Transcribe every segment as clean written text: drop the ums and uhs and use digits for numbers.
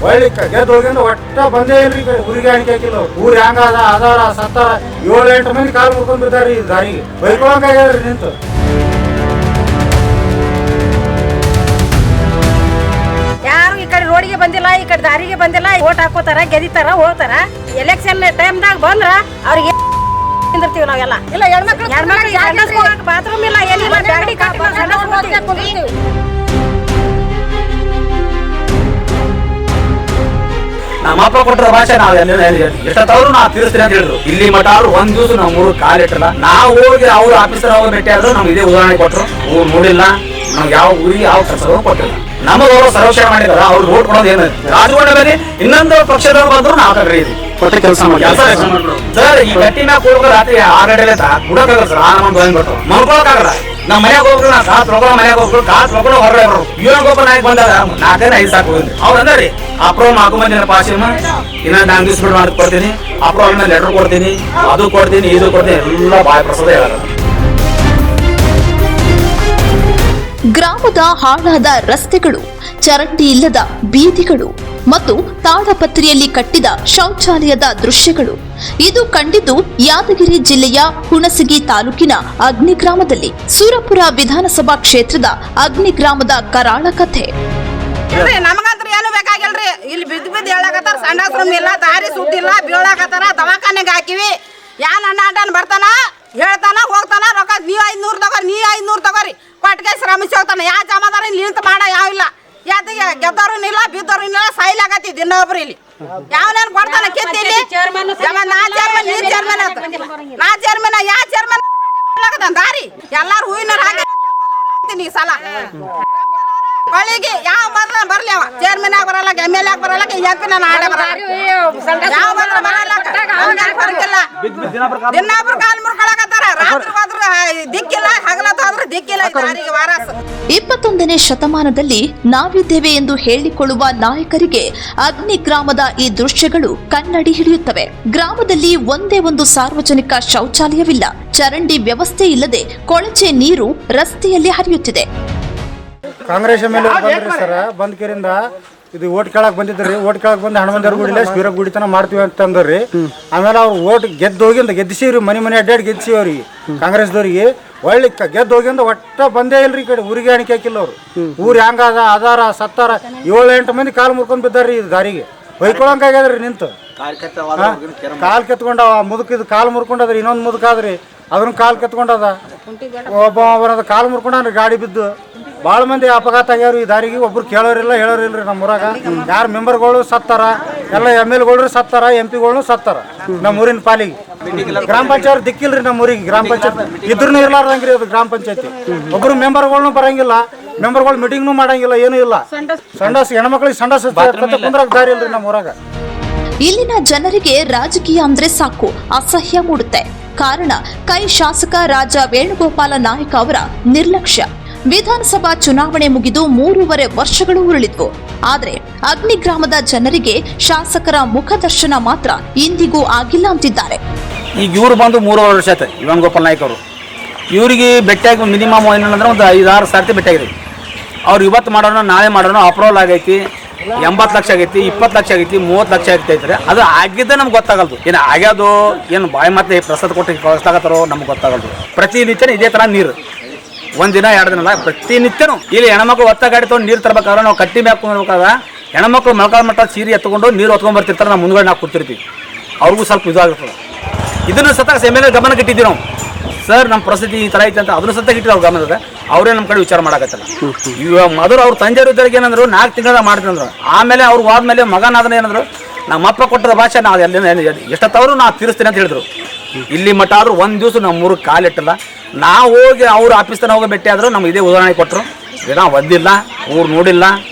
ಒಳ್ಳೆ ಗೆದ್ದು ಹೋಗಿಂದ ಒಟ್ಟ ಬಂದೇ ಇಲ್ರಿ ಊರಿಗೆ ಅಣಿಕೆ ಹಾಕಿಲ್ಲ. ಊರ್ ಹೆಂಗಾದ ಅದಾರ ಸತ್ತಾರ 7-8 ಮಂದಿ ಕಾಲು ಮುರ್ಕೊಂಡ್ ಬಿದ್ದಾರ್ರಿ ದಾರಿಗೆ ಬೈಕೊಳಕಾಗ್ಯಾದ್ರಿ ನಿಂತು. ಯಾರು ಈ ಕಡೆ ರೋಡಿಗೆ ಬಂದಿಲ್ಲ, ಈ ಕಡೆ ದಾರಿಗೆ ಬಂದಿಲ್ಲ. ಓಟ್ ಹಾಕೋತಾರ, ಗೆದಿತಾರ, ಹೋಗ್ತಾರ. ಎಲೆಕ್ಷನ್ ಟೈಮ್ದಾಗ ಬಂದ್ರ ಅವ್ರಿಗೆ ನಿಂದಿರ್ತೀವಿ ನಾವೆಲ್ಲ. ಇಲ್ಲ ಹೆಣ್ಮಕ್ಳು ಬಾತ್ರೂಮ್ ಇಲ್ಲ, ಏನಿಲ್ಲ, ಬ್ಯಾಗಡಿ ಕುಂದಿರ್ತೀವಿ. ನಮ್ಮಪ್ಪ ಕೊಟ್ಟರ ಭಾಷೆ ನಾವ್ ಎಷ್ಟೊತ್ತವ್ರು ನಾವು ತೀರಿಸ್ತೀನಿ ಅಂತ ಹೇಳಿದ್ರು. ಇಲ್ಲಿ ಮಠ ಅವ್ರು ಒಂದ್ ದಿವಸ ನಾವು 3 ಕಾಲಿಟ್ಟಲ್ಲ. ನಾವು ಹೋಗಿ ಅವ್ರು ಆಫೀಸರ್ ಅವ್ರು ಭೇಟಿ ಆದ್ರು ನಮ್ಗೆ ಇದೇ ಉದಾಹರಣೆ ಕೊಟ್ಟರು. ಊರು ನೋಡಿಲ್ಲ, ನಮ್ಗೆ ಯಾವ ಊರಿಗೆ ಯಾವ ಕೆಲಸಗಳು ಕೊಟ್ಟಿಲ್ಲ. ನಮಗ ಅವರು ಸರ್ವೇಕ್ಷಣೆ ಮಾಡಿದಾರ. ಅವ್ರು ಓಟ್ ಕೊಡೋದು ಏನು ರಾಜಗೊಂಡ ಮೇಲೆ ಇನ್ನೊಂದು ಪಕ್ಷದವ್ರು ಬಂದ್ರು ನಾವು ಕರೀತೀವಿ ಕೊಟ್ಟ ಕೆಲಸ ಮಾಡಿ ಸರ್. ಈ ಗಟ್ಟಿ ಮ್ಯಾಗ ಹೋಗ್ಬೇಕು ರಾತ್ರಿ 6 ಗಂಟೆ ಕುಡಕಾಗಲ್ಲ ಸರ್. ಬರ್ತಾವ ಮಲ್ಕೊಳಕಾಗಲ್ಲ. ನಮ್ಮ ಮನ್ಯಾಗ ಹೋಗ್ರು ನಾ ಕಾತ್ ರೊಕ್ಕ ಮನ್ಯಾಗ ಹೋಗ್ರು ಕಾತ್ ರೊಕ್ಕ ಹೊರಗಡೆ ಬರೋರು. ಇವನ್ ನಾಯಕ ಬಂದಾಗ 4-5 ಸಾಕು ಅವ್ರು ಅಂದ್ರಿ ಅಪ್ರೂವ್ ಹಾಕು ಮಂದಿನ ಪಾಸಿನ ಇನ್ನೊಂದು 4 ದಿವಸ ಬಿಟ್ಟು ಮಾಡಿ ಕೊಡ್ತೀನಿ, ಅಪ್ರೂವ್ ಮೇಲೆ ಲೆಟರ್ ಕೊಡ್ತೀನಿ, ಅದು ಕೊಡ್ತೀನಿ, ಇದು ಕೊಡ್ತೀನಿ, ಎಲ್ಲ ಬಾಯ ಪ್ರಸಾದ ಹೇಳ. ಗ್ರಾಮದ ಹಾಳಾದ ರಸ್ತೆಗಳು, ಚರಂಡಿ ಇಲ್ಲದ ಬೀದಿಗಳು ಮತ್ತು ತಾಳಪತ್ರಿಯಲ್ಲಿ ಕಟ್ಟಿದ ಶೌಚಾಲಯದ ದೃಶ್ಯಗಳು ಇದು ಕಂಡಿದ್ದು ಯಾದಗಿರಿ ಜಿಲ್ಲೆಯ ಹುಣಸಗಿ ತಾಲೂಕಿನ ಅಗ್ನಿ ಗ್ರಾಮದಲ್ಲಿ. ಸೂರಪುರ ವಿಧಾನಸಭಾ ಕ್ಷೇತ್ರದ ಅಗ್ನಿ ಗ್ರಾಮದ ಕರಾಳ ಕಥೆ. ನಮಗಂತ್ರ ಏನು ಬೇಕಾಗಿಲ್ರಿ. ಇಲ್ಲಿ ಬಿದ್ದು ಹೇಳಕತ್ತಾರ, ಸಂಡಾಸ್ರೂಮ್ ಇಲ್ಲ, ದಾರಿ ಸುದ್ದಿಲ್ಲ, ಬೀಳಾಕತ್ತಾರ, ದವಾಖಾನೆಗೆ ಹಾಕಿವಿ. ಯಾನ್ ಅಣ್ಣ ಬರ್ತಾನ, ಹೇಳ್ತಾನ, ಹೋಗ್ತಾನ, ರೊಕ್ಕ ನೀವ್ 500 ತಗೋರಿ, ನೀವ್ 500 ತಗೋರಿ ಕೊಟ್ಟಿಗೆ ಶ್ರಮಿಸಿ ಹೋಗ್ತಾನ. ಯಾವ ಜಮಾದಾರ ನಿಂತ ಮಾಡ ಯಾವಿಲ್ಲ. ಯಾತಿಗೆ ಗೆದ್ದವ್ರು ಇಲ್ಲ, ಬಿದ್ದವ್ರು ಇಲ್ಲ, ಸಾಯ್ಲಾಗತ್ತಿ ದಿನೊಬ್ರು ಇಲ್ಲಿ. ಯಾವನೇನು ಕೊಡ್ತಾನ ಕಿತ್ತಿಲ್ಲಿ ನಾ ಚೇರ್ಮನ್, ನೀ ಚೇರ್ಮನ್ ಅಂತ. ನಾ ಚೇರ್ಮನ್, ಯಾ ಚೇರ್ಮನ್ ದಾರಿ ಎಲ್ಲಾರು ಹೂವಿನ ಹಾಕ್ತೀನಿ ಈ ಸಲ. ಹೊಳಿಗೆ ಯಾವ ಮೊದಲ ಬರ್ಲಿ, ಅವ ಚೇರ್ಮನ್ ಆಗ ಬರಲ್ಲ, MLA ಆಗ ಬರಲ್ಲ, MP ನಾನು ಆಡ ಬರಲ್ಲ, ಯಾವ ಮೊದಲ ಬರಲ್ಲ. ಬರಕಿಲ್ಲ, ದಿನಾಬ್ರು ಕಾಲ್ ಮುರ್ಕೊಳಕತ್ತಾರ. ರಾತ್ರಿ ಹೋದ್ರ ದಿಕ್ಕಿಲ್ಲ, ಹಗಲತ್ತಾದ್ರೂ ದಿಕ್ಕಿಲ್ಲ. ದಾರಿಗೆ ವಾರಸ್ 21ನೇ ಶತಮಾನದಲ್ಲಿ ನಾವಿದ್ದೇವೆ ಎಂದು ಹೇಳಿಕೊಳ್ಳುವ ನಾಯಕರಿಗೆ ಅಗ್ನಿ ಗ್ರಾಮದ ಈ ದೃಶ್ಯಗಳು ಕನ್ನಡಿ ಹಿಡಿಯುತ್ತವೆ. ಗ್ರಾಮದಲ್ಲಿ ಒಂದೇ ಒಂದು ಸಾರ್ವಜನಿಕ ಶೌಚಾಲಯವಿಲ್ಲ, ಚರಂಡಿ ವ್ಯವಸ್ಥೆ ಇಲ್ಲದೆ ಕೊಳಚೆ ನೀರು ರಸ್ತೆಯಲ್ಲಿ ಹರಿಯುತ್ತಿದೆ. ಕಾಂಗ್ರೆಸ್ ಮೇಲೆ ಬಂದ್ರಿ ಸರ್, ಬಂದ್ ಕೇರಿಂದ ಇದು ಓಟ್ ಕೇಳಕ್ ಬಂದಿದ್ರಿ. ಓಟ್ ಕೇಳಕ್ ಬಂದು ಹನುಮಂದರ ಗುಡಿಲ್ಲ ವೀರ ಗುಡಿತನ ಮಾಡ್ತೀವಿ ಅಂತಂದ್ರಿ. ಆಮೇಲೆ ಅವ್ರು ಓಟ್ ಗೆದ್ದು ಹೋಗಿಂದ ಗೆದ್ದಿಸಿವ್ರಿ, ಮನೆ ಅಡ್ಡಾಡಿ ಗೆದ್ದಿಸಿವ್ರಿಗೆ ಕಾಂಗ್ರೆಸ್ದವ್ರಿಗೆ. ಒಳ್ಳೆ ಗೆದ್ದು ಹೋಗಿಂದ ಒಟ್ಟ ಬಂದೇ ಇಲ್ರಿ ಈ ಕಡೆ ಊರಿಗೆ ಅಣಿಕೆ ಹಾಕಿಲ್ಲ. ಅವ್ರು ಊರ್ ಹೆಂಗಾದ ಅದಾರ ಸತ್ತಾರ 7-8 ಮಂದಿ ಕಾಲು ಮುರ್ಕೊಂಡ್ ಬಿದ್ದಾರ್ರಿ ದಾರಿಗೆ ಬೈಕೊಳಕಾಗ್ಯಾದ್ರಿ ನಿಂತು. ಕಾಲ್ ಕೆತ್ಕೊಂಡ ಮುದುಕಿದ್ ಕಾಲು ಮುರ್ಕೊಂಡದ್ರಿ. ಇನ್ನೊಂದು ಮುದುಕಾದ್ರಿ ಅದನ್ನ ಕಾಲ್ ಕೆತ್ಕೊಂಡದ. ಒಬ್ಬ ಕಾಲು ಮುರ್ಕೊಂಡ್ರಿ ಗಾಡಿ ಬಿದ್ದು. ಭಾಳ ಮಂದಿ ಅಪಘಾತ ಆಗ್ಯಾವ್ರಿ ಈ ದಾರಿಗೆ. ಒಬ್ರು ಕೇಳೋರಿಲ್ಲ ಹೇಳೋರಿಲ್ರಿ. ನಮ್ಮ ಊರಾಗ ಯಾರು ಮೆಂಬರ್ಗಳು ಸತ್ತಾರ, ಎಲ್ಲ MLAಗಳು ಸತ್ತಾರ, MP ಗಳು ಸತ್ತಾರ ನಮ್ಮ ಊರಿನ ಪಾಲಿಗೆ. ಗ್ರಾಮ ಪಂಚಾಯತ್ ದಿಕ್ಕಿಲ್ರಿ ನಮ್ಮ ಊರಿಗೆ. ಗ್ರಾಮ ಪಂಚಾಯತ್ ಇದ್ರೂ ಇರ್ಲಾರ್ದಂಗ್ರಿ ಅದು ಗ್ರಾಮ ಪಂಚಾಯತಿ. ಒಬ್ರು ಮೆಂಬರ್ಗಳ್ನು ಬರಂಗಿಲ್ಲ, ಮೆಂಬರ್ಗಳು ಮೀಟಿಂಗ್ನು ಮಾಡಂಗಿಲ್ಲ, ಏನೂ ಇಲ್ಲ. ಸಂಡಾಸ್ ಹೆಣ್ಮಕ್ಳಿಗೆ ಸಂಡಾಸ್ ಕುಂದ್ರಾಗ ದಾರಿ ಇಲ್ರಿ ನಮ್ಮ ಊರಾಗ. ಇಲ್ಲಿನ ಜನರಿಗೆ ರಾಜಕೀಯ ಅಂದ್ರೆ ಸಾಕು ಅಸಹ್ಯ ಮೂಡುತ್ತೆ. ಕಾರಣ ಕೈ ಶಾಸಕ ರಾಜ ವೇಣುಗೋಪಾಲ ನಾಯಕ ಅವರ ನಿರ್ಲಕ್ಷ್ಯ. ವಿಧಾನಸಭಾ ಚುನಾವಣೆ ಮುಗಿದು 3.5 ವರ್ಷಗಳು ಉರುಳಿದ್ವು. ಆದ್ರೆ ಅಗ್ನಿ ಗ್ರಾಮದ ಜನರಿಗೆ ಶಾಸಕರ ಮುಖದರ್ಶನ ಮಾತ್ರ ಇಂದಿಗೂ ಆಗಿಲ್ಲ ಅಂತಿದ್ದಾರೆ. ಈಗ ಇವ್ರು ಬಂದು 3.5 ವರ್ಷ ಆಯ್ತು ವೇಣುಗೋಪಾಲ್ ನಾಯ್ಕ ಅವರು. ಇವರಿಗೆ ಭೇಟಿಯಾಗಿ ಮಿನಿಮಮ್ ಏನಂದ್ರೆ ಒಂದು 5-6 ಸರ್ತಿ ಭೇಟಿಯಾಗಿದ್ವಿ. ಅವ್ರು ಇವತ್ತು ಮಾಡೋಣ ನಾಳೆ ಮಾಡೋಣ ಅಪ್ರೂವಲ್ ಆಗೈತಿ, 80 ಲಕ್ಷ ಆಗೈತಿ, 20 ಲಕ್ಷ ಆಗೈತಿ, 30 ಲಕ್ಷ ಆಗ್ತೈತ್ರಿ. ಅದು ಆಗಿದ್ದ ನಮ್ಗೆ ಗೊತ್ತಾಗಲ್ದು. ಏನು ಆಗ್ಯಾದು ಏನು ಬಾಯಿ ಮತ್ತೆ ಪ್ರಸಾದ ಕೊಟ್ಟು ಕಳಿಸ್ಲಾಗತ್ತಾರೋ ನಮ್ಗೆ ಗೊತ್ತಾಗಲ್ದು. ಪ್ರತಿನಿತ್ಯನೂ ಇದೇ ಥರ ನೀರು, 1 ದಿನ 2 ದಿನ ಅಲ್ಲ, ಪ್ರತಿನಿತ್ಯನೂ ಇಲ್ಲಿ ಹೆಣ್ಮಕ್ಳು ಒತ್ತ ಗಾಡಿ ತೊಗೊಂಡು ನೀರು ತರಬೇಕಾದ್ರೆ ನಾವು ಕಟ್ಟಿ ಮ್ಯಾಕ್ ಕುಂದಿರ್ಬೇಕಾದ್ರೆ ಹೆಣ್ಮಕ್ಳು ಮೊಳಕಾಲ ಮಟ್ಟ ಸೀರೆ ಎತ್ಕೊಂಡು ನೀರು ಹೊತ್ಕೊಂಡ್ ಬರ್ತಿರ್ತಾರೆ. ನಾವು ಮುಂದ್ಗಡೆ ನಾವು ಕೂತಿರ್ತೀವಿ. ಅವ್ರಿಗೂ ಸ್ವಲ್ಪ ಇದಾಗಿರ್ತದೆ. ಇದನ್ನು ಸತ MLA ಗಮನಕ್ಕೆ ಇಟ್ಟಿದ್ದೀವಿ ನಾವು. ಸರ್ ನಮ್ಮ ಪರಿಸ್ಥಿತಿ ಈ ಥರ ಐತೆ ಅಂತ ಅದನ್ನು ಸತ್ತ ಇಟ್ಟಿರೋ ಅವ್ರ ಗಮನದ. ಅವರೇ ನಮ್ಮ ಕಡೆ ವಿಚಾರ ಮಾಡಕತ್ತಲ್ಲ. ಇವಾಗ ಮೊದಲು ಅವ್ರು ತಂದೆಯವ್ರ ಇದ್ದರಿಗೆ ಏನಂದ್ರು 4 ತಿಂಗಳ ಮಾಡ್ತಿದ್ರು. ಆಮೇಲೆ ಅವ್ರು ಹೋದ್ಮೇಲೆ ಮಗನಾದನ ಏನಂದ್ರು, ನಮ್ಮಪ್ಪ ಕೊಟ್ಟದ ಭಾಷೆ ನಾವು ಎಷ್ಟೊತ್ತವ್ರು ನಾವು ತೀರಿಸ್ತೀನಿ ಅಂತ ಹೇಳಿದ್ರು. ಇಲ್ಲಿ ಮಠ ಆದ್ರೂ ಒಂದು ದಿವಸ ನಮ್ಮ ಊರಿಗೆ ಕಾಲಿಟ್ಟಲ್ಲ. ನಾವು ಹೋಗಿ ಅವ್ರ ಆಫೀಸ್ತಾನ ಹೋಗಿ ಭೇಟಿ ಆದ್ರು ನಮ್ಗೆ ಇದೇ ಉದಾಹರಣೆ ಕೊಟ್ಟರು. ನಾವು ಒದ್ದಿಲ್ಲ, ಊರು ನೋಡಿಲ್ಲ,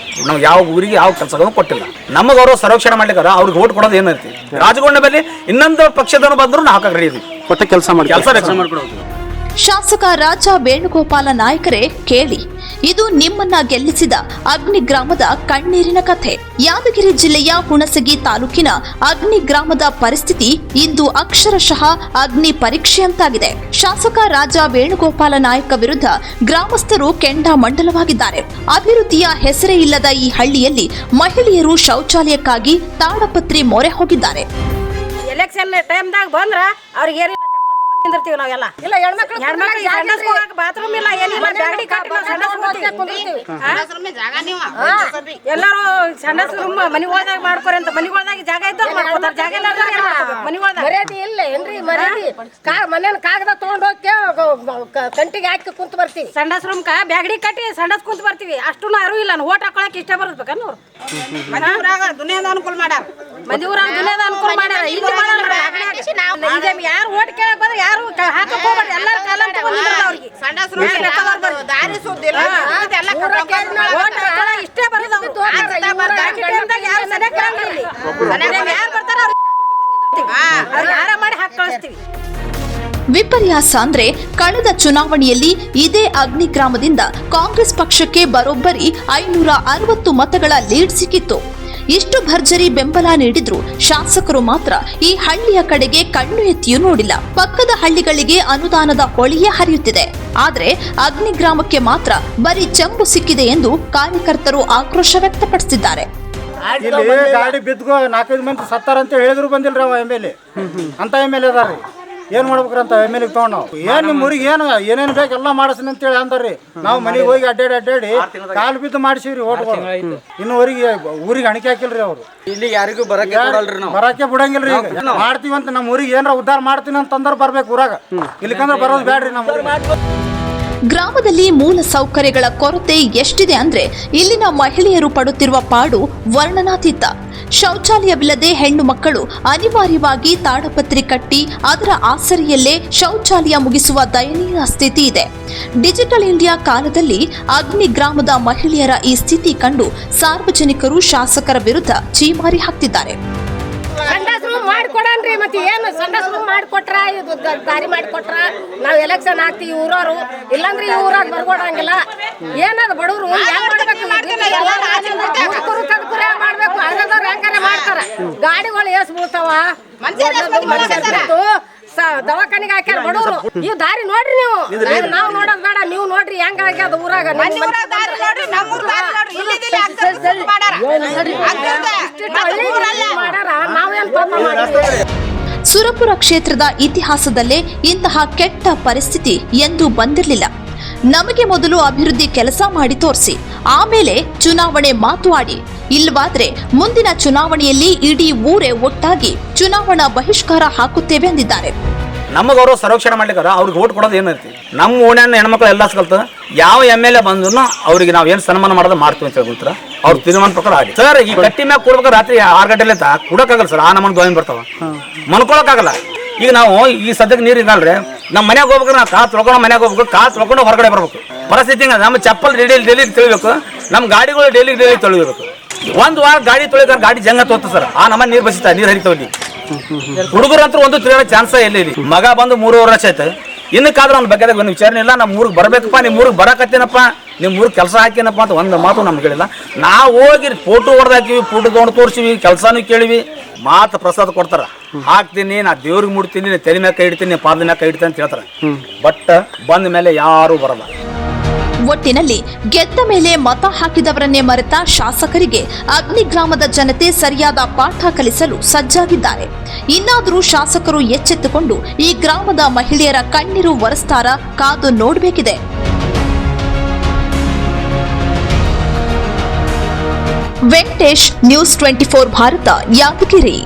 ನಾವು ಯಾವ ಊರಿಗೆ ಯಾವ ಕೆಲಸಗಳನ್ನು ಕೊಟ್ಟಿಲ್ಲ. ನಮಗೆ ಅವರು ಸರ್ವೇಕ್ಷಣೆ ಮಾಡ್ಲಿಕ್ಕಾರ ಅವ್ರಿಗೆ ಓಟ್ ಕೊಡೋದು ಏನೈತಿ. ರಾಜಗೊಂಡ ಮೇಲೆ ಇನ್ನೊಂದು ಪಕ್ಷದವರು ಬಂದ್ರು ನಾವು ಹಾಕಕ್ಕೆ ರೆಡಿ ಇದೀವಿ. ಕೊಟ್ಟ ಕೆಲಸ ಮಾಡಿ ಕೆಲಸ ಮಾಡ್ಕೊಡೋದು. ಶಾಸಕ ರಾಜ ವೇಣುಗೋಪಾಲ ನಾಯಕರೇ ಕೇಳಿ, ಇದು ನಿಮ್ಮನ್ನ ಗೆಲ್ಲಿಸಿದ ಅಗ್ನಿ ಗ್ರಾಮದ ಕಣ್ಣೀರಿನ ಕಥೆ. ಯಾದಗಿರಿ ಜಿಲ್ಲೆಯ ಹುಣಸಗಿ ತಾಲೂಕಿನ ಅಗ್ನಿ ಗ್ರಾಮದ ಪರಿಸ್ಥಿತಿ ಇಂದು ಅಕ್ಷರಶಃ ಅಗ್ನಿ ಪರೀಕ್ಷೆಯಂತಾಗಿದೆ. ಶಾಸಕ ರಾಜ ವೇಣುಗೋಪಾಲ ನಾಯಕ ವಿರುದ್ಧ ಗ್ರಾಮಸ್ಥರು ಕೆಂಡಾಮಂಡಲವಾಗಿದ್ದಾರೆ. ಅಭಿವೃದ್ಧಿಯ ಹೆಸರೇ ಇಲ್ಲದ ಈ ಹಳ್ಳಿಯಲ್ಲಿ ಮಹಿಳೆಯರು ಶೌಚಾಲಯಕ್ಕಾಗಿ ತಾಡಪತ್ರಿ ಮೊರೆ ಹೋಗಿದ್ದಾರೆ. ಎಲೆಕ್ಷನ್ ಟೈಮ್ದಾಗ ಬಂದ್ರ ಅವ್ರಿಗೆ ಏನಿಲ್ಲ ಚಪ್ಪಲ್ ತಗೊಂಡ್ ನಿಂದಿರ್ತೀವಿ ನಾವೆಲ್ಲ. ಇಲ್ಲ ಹೆಣ್ಮಕ್ಳು ಸಂಡಸ್ ಹೋಗಕ್ಕೆ ಬಾತ್ರೂಮ್ ಇಲ್ಲ ಏನಿಲ್ಲ, ಬ್ಯಾಗಡಿ ಕಟ್ಟಿ ನಾವು ಸಂಡಸ್ ಹೋಗ್ತೀವಿ. ಎಲ್ಲರೂ ಸಂಡಸ್ ರೂಮ್ ಮನಿಗೊಳದಾಗ ಮಾಡ್ಕೊರಿ ಅಂತ. ಮನಿಗೊಳದಾಗ ಜಾಗ ಇದ್ದಾಗ ಮಾಡ್ಕೋತಾರ, ಜಾಗ ಇಲ್ಲ ಮನಿಗೊಳದಾಗ ಮರ್ಯಾದೆ ಇಲ್ಲ ಏನ್ರಿ? ಮರ್ಯಾದೆ ಮನೇನ ಕಾಗದ ತಗೊಂಡ್ ಹೋಗಿ ಕಂಟಿಗೆ ಹಾಕಿ ಕುಂತ ಬರ್ತೀವಿ. ಸಂಡಸ್ ರೂಮ್ ಬ್ಯಾಗಡಿ ಕಟ್ಟಿ ಸಂಡಸ್ ಕುಂತ ಬರ್ತೀವಿ. ಅಷ್ಟು ಅರಿವು ಇಲ್ಲ. ಓಟ್ ಹಾಕೊಳಕ್ ಇಷ್ಟ ಬರ್ತಬೇಕನ್ನ ಅವ್ರು. ಮನಿ ಊರಾಗ ದುನಿಯಾದ ಅನುಕೂಲ ಮಾಡ್ಯಾರ, ಮನಿ ಊರಾಗ ದುನಿಯಾದ ಅನುಕೂಲ ಮಾಡ್ಯಾರ. ಯಾರು ಓಟ್ ಕೇಳಕ್ ಬಂದ್ರೆ ಯಾರು ಹಾಕಕ್ ಹೋಗ್ಬಾರ್ದು. ಎಲ್ಲಾರು ಕಾಲ ಅವ್ರಿಗೆ ದಾರಿ ಸುದ್ದಿಲ್ಲ ಇಷ್ಟೇ ಬರೋದು. ಯಾರು ಬರ್ತಾರ ಯಾರ ಮಾಡಿ ಹಾಕಿ ಕಳಿಸ್ತೀವಿ. ವಿಪರ್ಯಾಸ ಅಂದ್ರೆ ಕಳೆದ ಚುನಾವಣೆಯಲ್ಲಿ ಇದೇ ಅಗ್ನಿ ಗ್ರಾಮದಿಂದ ಕಾಂಗ್ರೆಸ್ ಪಕ್ಷಕ್ಕೆ ಬರೋಬ್ಬರಿ 560 ಮತಗಳ ಲೀಡ್ ಸಿಕ್ಕಿತ್ತು. ಇಷ್ಟು ಭರ್ಜರಿ ಬೆಂಬಲ ನೀಡಿದ್ರು ಶಾಸಕರು ಮಾತ್ರ ಈ ಹಳ್ಳಿಯ ಕಡೆಗೆ ಕಣ್ಣು ಎತ್ತಿಯೂ ನೋಡಿಲ್ಲ. ಪಕ್ಕದ ಹಳ್ಳಿಗಳಿಗೆ ಅನುದಾನದ ಹೊಳೆಯೇ ಹರಿಯುತ್ತಿದೆ. ಆದ್ರೆ ಅಗ್ನಿ ಗ್ರಾಮಕ್ಕೆ ಮಾತ್ರ ಬರೀ ಚೆಂಬು ಸಿಕ್ಕಿದೆ ಎಂದು ಕಾರ್ಯಕರ್ತರು ಆಕ್ರೋಶ ವ್ಯಕ್ತಪಡಿಸಿದ್ದಾರೆ. ಇಲ್ಲಿ ಗಾಡಿ ಬಿದ್ದುಗೋ 4-5 ಮಂದಿ ಸತ್ತಾರ ಅಂತ ಹೇಳಿದ್ರು ಬಂದಿಲ್ರಿ ಅವ MLA ಅಂತ MLA ಅದಾರಿ. ಏನ್ ಮಾಡ್ಬೇಕ್ರಂತ MLA ತಗೊಂಡ್ ನಾವು ಏನ್ ನಿಮ್ಮ ಊರಿಗೆ ಏನೇನು ಬೇಕು ಎಲ್ಲ ಮಾಡಿಸ್ತೀನಿ ಅಂತೇಳಿ ಅಂದಾರ್ರಿ. ನಾವು ಮನೆಗೆ ಹೋಗಿ ಅಡ್ಡಾಡಿ ಕಾಲು ಬಿದ್ದು ಮಾಡಿಸಿವ್ರಿ ಓಟ್ಗಳು. ಇನ್ನೂವರೆಗೆ ಊರಿಗೆ ಹಣಿಕೆ ಹಾಕಿಲ್ರಿ ಅವ್ರು. ಇಲ್ಲಿ ಯಾರಿಗೂ ಬರಕ್ಕೆ ಬಿಡಂಗಿಲ್ರಿ. ಈಗ ಮಾಡ್ತೀವಿ ಅಂತ ನಮ್ಮ ಊರಿಗೆ ಏನಾರ ಉದ್ಧಾರ ಮಾಡ್ತೀನಿ ಅಂತಂದ್ರೆ ಬರ್ಬೇಕು ಊರಾಗ. ಇಲ್ಲಿಕಂದ್ರೆ ಬರೋದು ಬ್ಯಾಡ್ರಿ ನಮ್ಮ. ಗ್ರಾಮದಲ್ಲಿ ಮೂಲ ಸೌಕರ್ಯಗಳ ಕೊರತೆ ಎಷ್ಟಿದೆ ಅಂದ್ರೆ ಇಲ್ಲಿನ ಮಹಿಳೆಯರು ಪಡುತ್ತಿರುವ ಪಾಡು ವರ್ಣನಾತೀತ. ಶೌಚಾಲಯವಿಲ್ಲದೆ ಹೆಣ್ಣು ಮಕ್ಕಳು ಅನಿವಾರ್ಯವಾಗಿ ತಾಡಪತ್ರಿ ಕಟ್ಟಿ ಅದರ ಆಸರೆಯಲ್ಲೇ ಶೌಚಾಲಯ ಮುಗಿಸುವ ದಯನೀಯ ಸ್ಥಿತಿ ಇದೆ. ಡಿಜಿಟಲ್ ಇಂಡಿಯಾ ಕಾಲದಲ್ಲಿ ಅಗ್ನಿ ಗ್ರಾಮದ ಮಹಿಳೆಯರ ಈ ಸ್ಥಿತಿ ಕಂಡು ಸಾರ್ವಜನಿಕರು ಶಾಸಕರ ವಿರುದ್ಧ ಚೀಮಾರಿ ಹಾಕ್ತಿದ್ದಾರೆ. ಸಂಡಸ್ ರೂಮ್ ಮಾಡಿಕೊಡನ್ರಿ. ಮತ್ತೆ ಏನು ಸಂಡಸ್ ರೂಮ್ ಮಾಡಿಕೊಟ್ರ, ಇದು ದಾರಿ ಮಾಡಿಕೊಟ್ರ ನಾವ್ ಎಲೆಕ್ಷನ್ ಹಾಕ್ತಿವಿ ಊರವರು. ಇಲ್ಲಾಂದ್ರೆ ಈ ಊರಾಗ ಬರ್ಕೊಡಂಗಿಲ್ಲ. ಏನದ ಬಡವರು ಮಾಡ್ಬೇಕು, ಹಂಗದವ್ರು ಹೆಂಗಾರ ಮಾಡ್ತಾರ. ಗಾಡಿಗಳು ಏಸ್ ಬೀಳ್ತಾವ, ದವಾಖಾನಿಗೆ ಹಾಕ್ಯಾರ ಬಡವರು. ನೀವು ದಾರಿ ನೋಡ್ರಿ, ನೀವು ನಾವು ನೋಡೋದ್ ಬೇಡ, ನೀವು ನೋಡ್ರಿ ಹೆಂಗ ಆಗ್ಯದ ಊರಾಗ. ಸುರಪುರ ಕ್ಷೇತ್ರದ ಇತಿಹಾಸದಲ್ಲೇ ಇಂತಹ ಕೆಟ್ಟ ಪರಿಸ್ಥಿತಿ ಎಂದೂ ಬಂದಿರಲಿಲ್ಲ. ನಮಗೆ ಮೊದಲು ಅಭಿವೃದ್ಧಿ ಕೆಲಸ ಮಾಡಿ ತೋರಿಸಿ, ಆಮೇಲೆ ಚುನಾವಣೆ ಮಾತು ಆಡಿ. ಇಲ್ಲವಾದ್ರೆ ಮುಂದಿನ ಚುನಾವಣೆಯಲ್ಲಿ ಇಡೀ ಊರೇ ಒಟ್ಟಾಗಿ ಚುನಾವಣಾ ಬಹಿಷ್ಕಾರ ಹಾಕುತ್ತೇವೆ ಎಂದಿದ್ದಾರೆ. ನಮಗವರು ಸಂರಕ್ಷಣೆ ಮಾಡ್ಲಿಕ್ಕಾರ ಅವ್ರಿಗೆ ಓಟ್ ಕೊಡೋದು ಏನೈತಿ? ನಮ್ಮ ಓಣ್ಯಾನ ಹೆಣ್ಮಕ್ಳು ಎಲ್ಲ ಕಲ್ತ ಯಾವ MLA ಬಂದ್ರು ಅವ್ರಿಗೆ ನಾವು ಏನು ಸನ್ಮಾನ ಮಾಡೋದು ಮಾಡ್ತೀವಿ ಅಂತ ಹೇಳ್ಕೊಂತಾರ. ಅವ್ರು ತೀರ್ಮಾನ ಪ್ರಕಾರ ಆಡಿ. ಸರ್, ಈ ಕಟ್ಟಿ ಮ್ಯಾಗ ಕೊಡ್ಬೇಕಾದ್ರೆ ರಾತ್ರಿ 6 ಗಂಟೆಲೆ ಕೊಡೋಕ್ಕಾಗಲ್ಲ ಸರ್. ಆ ನಮ್ಮನ್ನು ಗೋವಿಂದ ಬರ್ತಾವ, ಮನ್ಕೊಳಕ್ಕಾಗಲ್ಲ. ಈಗ ನಾವು ಈ ಸದ್ಯಕ್ಕೆ ನೀರು ಇಲ್ಲಲ್ರಿ, ನಮ್ಮ ಮನೆಗೆ ಹೋಗ್ಬೇಕು, ನಾವು ಕಾಲು ತೊಳ್ಕೊಂಡು ಮನೆಗೆ ಹೋಗ್ಬೇಕು, ಕಾಲು ತೊಳ್ಕೊಂಡು ಹೊರಗಡೆ ಬರ್ಬೇಕು. ಪರಿಸ್ಥಿತಿ ನಮ್ಮ ಚಪ್ಪಲ್ ಡೈಲಿ ತೊಳಿಬೇಕು, ನಮ್ಮ ಗಾಡಿಗಳು ಡೈಲಿ ತೊಳಿಬೇಕು. ಒಂದು ವಾರ ಗಾಡಿ ತೊಳಿತಾರೆ, ಗಾಡಿ ಜಂಗ ತೋತ ಸರ್. ಆ ನಮ್ಮ ನೀರು ಬಸಿತಾ, ನೀರು ಹರಿತಾವಲ್ಲಿ. ಹುಡುಗರು ಅಂತೂ ಒಂದು ತಿರುಗಾಡೋ ಚಾನ್ಸ ಇಲ್ಲ. ಇಲ್ಲಿ ಮಗ ಬಂದು 3 ವರ್ಷ ಆಯ್ತು, ಇನ್ನಕ್ಕಾದ್ರೂ ಅವ್ನ ಬಗ್ಗೆ ಒಂದು ವಿಚಾರಣೆ ಇಲ್ಲ. ನಮ್ಮ ಊರಿಗೆ ಬರ್ಬೇಕಪ್ಪ, ನಿಮ್ಮ ಊರಿಗೆ ಬರಕತ್ತೇನಪ್ಪ, ನಿಮ್ಮ ಊರಿಗೆ ಕೆಲಸ ಹಾಕೇನಪ್ಪ ಅಂತ ಒಂದು ಮಾತು ನಮ್ಗೆ ಹೇಳಿಲ್ಲ. ನಾವು ಹೋಗಿ ಫೋಟೋ ಹೊಡೆದಾಕಿವಿ, ಫೋಟೋ ತೊಗೊಂಡು ತೋರಿಸಿವಿ, ಕೆಲಸನೂ ಕೇಳಿವಿ. ಮಾತು ಪ್ರಸಾದ ಕೊಡ್ತಾರ, ಹಾಕ್ತೀನಿ, ನಾ ದೇವ್ರಿಗೆ ಮುಡ್ತೀನಿ, ತಲೆ ಮ್ಯಾಗ ಕೈ ಇಡ್ತೀನಿ, ಪಾದ ಮ್ಯಾಗ ಕೈ ಇಡ್ತೀನಿ ಅಂತ ಹೇಳ್ತಾರೆ. ಬಟ್ ಬಂದ ಮೇಲೆ ಯಾರೂ ಬರಲ್ಲ. ಒಟ್ಟಿನಲ್ಲಿ ಗೆದ್ದ ಮೇಲೆ ಮತ ಹಾಕಿದವರನ್ನೇ ಮರೆತ ಶಾಸಕರಿಗೆ ಅಗ್ನಿ ಗ್ರಾಮದ ಜನತೆ ಸರಿಯಾದ ಪಾಠ ಕಲಿಸಲು ಸಜ್ಜಾಗಿದ್ದಾರೆ. ಇನ್ನಾದರೂ ಶಾಸಕರು ಎಚ್ಚೆತ್ತುಕೊಂಡು ಈ ಗ್ರಾಮದ ಮಹಿಳೆಯರ ಕಣ್ಣೀರು ಒರೆಸ್ತಾರ, ಕಾದು ನೋಡಬೇಕಿದೆ. ವೆಂಕಟೇಶ್, ನ್ಯೂಸ್ 24 ಭಾರತ, ಯಾದಗಿರಿ.